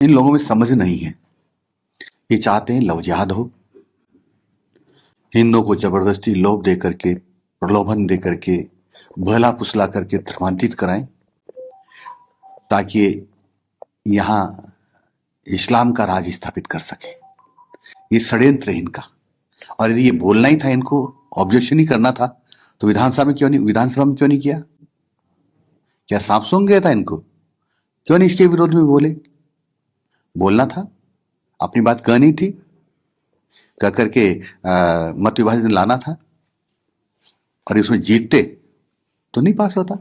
इन लोगों में समझ नहीं है। ये चाहते हैं लव जिहाद हो, हिंदुओं को जबरदस्ती लोभ दे करके, प्रलोभन दे करके, बहला फुसला करके धर्मांतरित कराएं, ताकि यहां इस्लाम का राज स्थापित कर सके। ये षड्यंत्र है इनका। और यदि ये बोलना ही था, इनको ऑब्जेक्शन ही करना था, तो विधानसभा में क्यों नहीं किया? क्या सांप सूंघ गया था इनको? क्यों नहीं इसके विरोध में बोले? बोलना था, अपनी बात कहनी थी, कह करके मत विभाजन लाना था, और उसमें जीतते तो नहीं पास होता।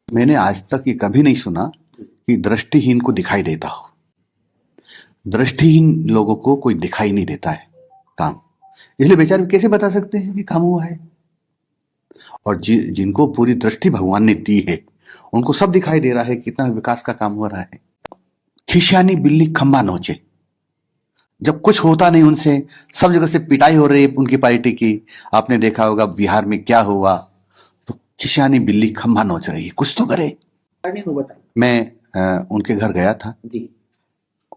मैंने आज तक ये कभी नहीं सुना कि दृष्टिहीन को दिखाई देता हो। दृष्टिहीन लोगों को कोई दिखाई नहीं देता है काम, इसलिए बेचारे कैसे बता सकते हैं कि काम हुआ है? और जिनको पूरी दृष्टि भगवान ने दी है, उनको सब दिखाई दे रहा है कितना विकास का काम हो रहा है। खिसियानी बिल्ली खंबा नोचे, जब कुछ होता नहीं उनसे, सब जगह से पिटाई हो रही है उनकी पार्टी की। आपने देखा होगा बिहार में क्या हुआ, तो खिसियानी बिल्ली खंबा नोच रही है, कुछ तो करे। मैं उनके घर गया था जी,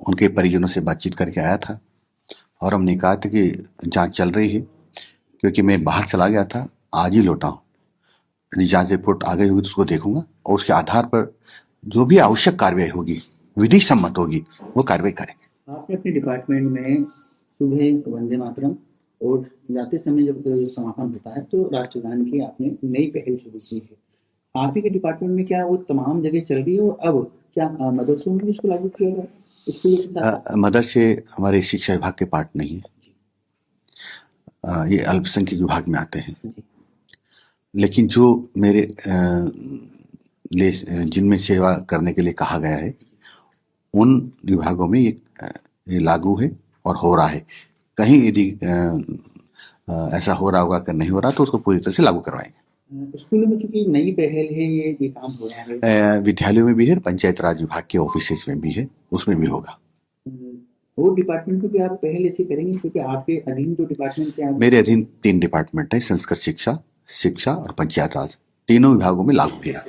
उनके परिजनों से बातचीत करके आया था, और हमने कहा था कि जांच चल रही है, क्योंकि मैं बाहर चला गया था, आज ही लौटा हूं। यदि जांच रिपोर्ट आ गई होगी तो उसको देखूंगा, और उसके आधार पर जो भी आवश्यक कार्रवाई होगी, विधि सम्मत होगी, वो कार्रवाई करेंगे। आपने अपने डिपार्टमेंट में सुबह वंदे मातरम और जाते समय जब समापन होता है तो राष्ट्रगान की आपने नई पहल शुरू की है। आप ही के डिपार्टमेंट में क्या वो तमाम जगह चल रही है, और अब क्या मदरसों में भी इसको लागू किया गया? मदरसे हमारे शिक्षा विभाग के पार्ट नहीं है, ये अल्पसंख्यक विभाग में आते हैं। लेकिन जो मेरे जिनमें सेवा करने के लिए कहा गया है, उन विभागों में ये लागू है और हो रहा है। कहीं यदि ऐसा हो रहा होगा कि नहीं हो रहा, तो उसको पूरी तरह से लागू करवाएंगे। स्कूलों में चूंकि नई पहल है, ये काम हो रहा है, विद्यालयों में भी है, पंचायत राज विभाग के ऑफिस में भी है, उसमें भी होगा। वो डिपार्टमेंट में भी आप पहल ऐसे करेंगे, क्योंकि आपके अधीन जो डिपार्टमेंट क्या? मेरे अधीन 3 डिपार्टमेंट है, संस्कृत शिक्षा, शिक्षा और पंचायत राज, तीनों विभागों में लागू किया।